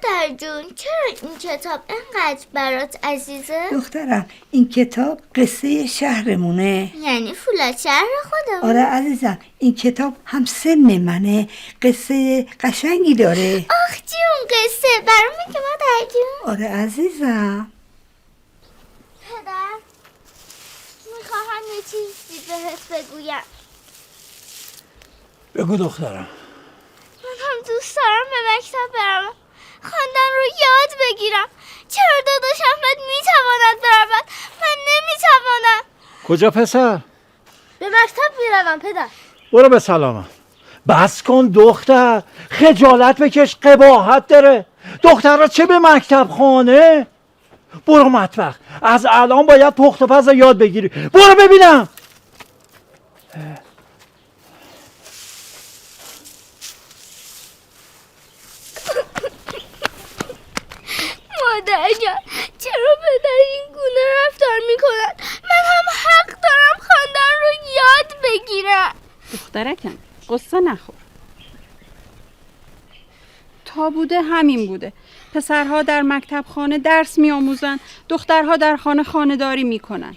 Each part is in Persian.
مادر جون چرا این کتاب انقدر برات عزیزه؟ دخترم این کتاب قصه شهرمونه. یعنی فولاد شهر خودمون؟ آره عزیزم، این کتاب هم سن منه، قصه قشنگی داره. آخ جون قصه برام میگه مادر جون؟ آره عزیزم. پدر میخواهم یه چیزی بهت بگویم. بگو دخترم. من هم دوست دارم به مکتب برم، خواندن رو یاد بگیرم. چرا داداش احمد میتواند برود من نمیتوانم؟ کجا پسر؟ به مکتب میروم پدر. برو به سلامت. بس کن دختر، خجالت بکش، قباحت داره. دختر را چه به مکتب خانه؟ برو مطبخ، از الان باید پخت و پز یاد بگیری. برو ببینم. مادر جان چرا پدر این گونه رفتار میکنن؟ من هم حق دارم خواندن رو یاد بگیرم. دخترکم قصه نخور. تا بوده همین بوده. پسرها در مکتب خانه درس می آموزن، دخترها در خانه خانه‌داری می کنن.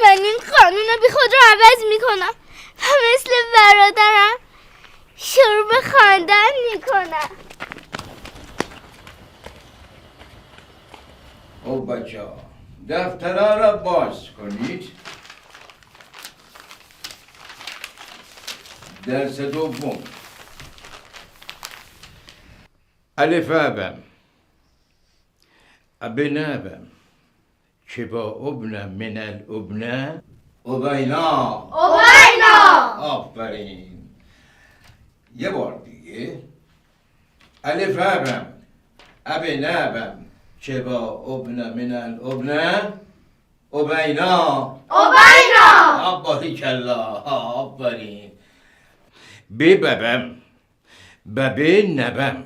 من این قانون بی خود رو عوض میکنم و مثل برادرم شروع به خواندن میکنم. او بچه ها دفترها را باز کنید. درس دوم الف ابم ابنابم که با ابن من الابنه ابینا. آفرین. یه بار دیگه الف ابم ابنابم که با ابن من الابنه ابینا. باریکالله. آفرین. ببم ببه نبم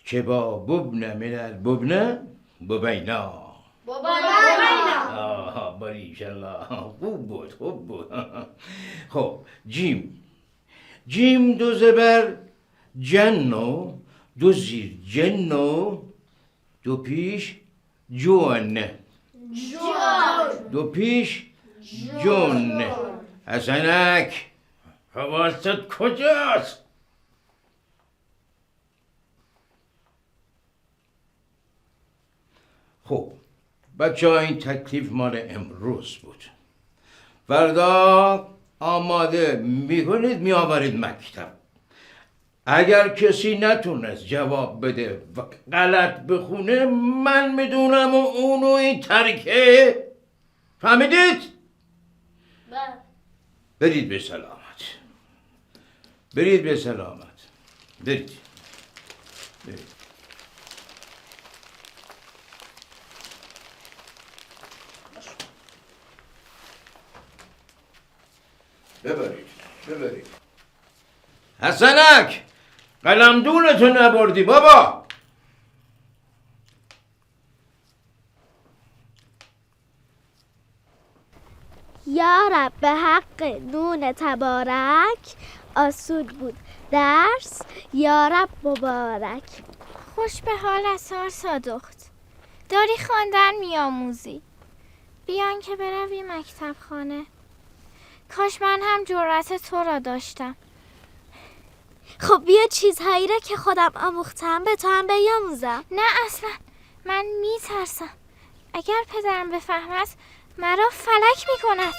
که با ببن من الببنه ببینا. باریکالله. خوب بود. خب جیم دو زبر جنو، دو زیر جنو، دو پیش جون. دو پیش جون. حسنک حواست کجاست؟ خب بچه ها این تکلیف مال امروز بود. فردا آماده میکنید میآورید مکتب. اگر کسی نتونست جواب بده و غلط بخونه من میدونم و اونو این ترکه. فهمیدید؟ برید به سلامت. برید. ببرید. حسنک قلمدونتو نبردی بابا. یا رب به حق نون تبارک آسود بود درس یا رب مبارک. خوش به حال سارسا دخت، داری خواندن میآموزی بیان که بروی مکتب خانه. کاش من هم جرأت تو را داشتم. خب بیا چیزهایی را که خودم آموختم به تو هم بیاموزم. نه اصلا من میترسم اگر پدرم بفهمد مرا فلک میکند.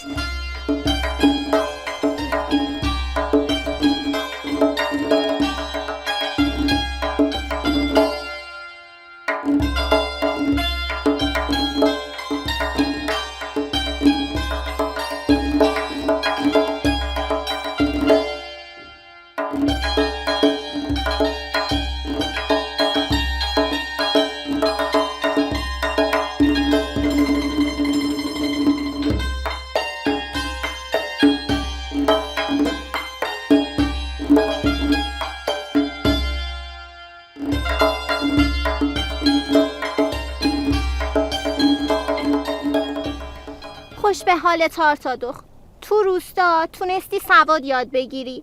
خوش به حال تارتادخ، تو روستا تونستی سواد یاد بگیری.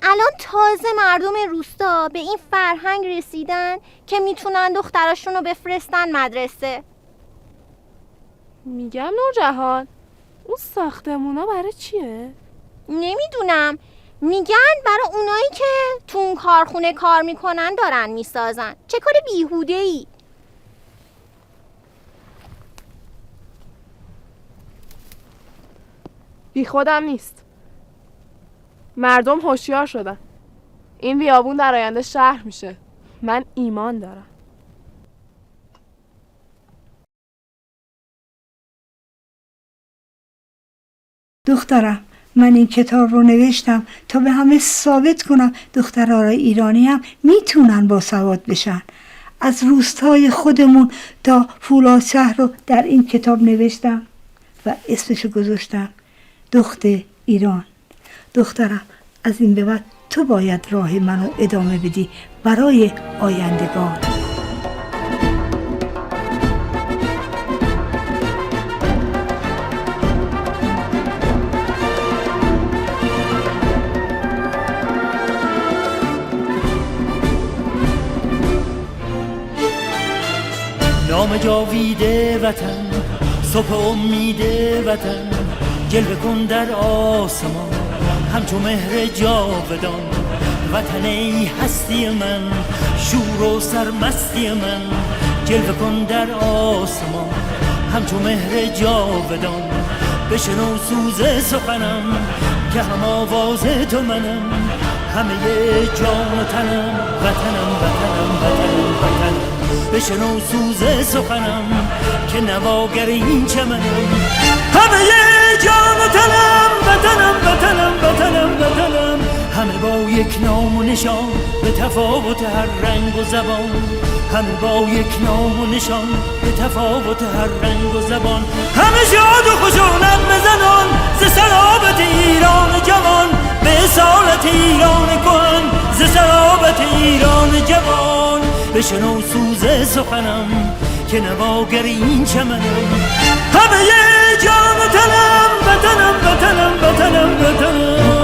الان تازه مردم روستا به این فرهنگ رسیدن که میتونن دختراشون رو بفرستن مدرسه. میگم نورجهان، اون ساختمونا برای چیه؟ نمیدونم، میگن برای اونایی که تو اون کارخونه کار میکنن دارن میسازن. چه کار بیهوده‌ای. بی خودم نیست. مردم هوشیار شدن. این بیابون در آینده شهر میشه. من ایمان دارم. دخترم، من این کتاب رو نوشتم تا به همه ثابت کنم دخترای ایرانی هم میتونن با سواد بشن. از روستای خودمون تا فولادشهر رو در این کتاب نوشتم و اسمشو گذاشتم دخت ایران. دخترم، از این به بعد تو باید راه منو ادامه بدی برای آیندگان. نام جاویده وطن، صبح امید وطن، جلوه کن در آسمان همچون مهر جاودان. وطن ای هستی من، شور و سرمستی من، جلوه کن در آسمان همچون مهر جاودان. بشنو سوز سخنم که هم آواز تو منم، همه جان و تنم وطنم وطنم وطنم وطنم. بشنو سوز سخنم که نواگر این چمنم، همه جان و تنم وطنم وطنم وطنم وطنم. همه با یک نام و نشان به تفاوت هر رنگ و زبان، همه با یک نام و نشان به تفاوت هر رنگ و زبان. همه شاد و خوش و نغمه زنان ز سرابت ایران جوان، به اصالت ایران کهن ز سرابت ایران جوان. بشنو سوز سخنم که نواگر این چمنم، همه جان و تنم وطنم وطنم وطنم وطنم.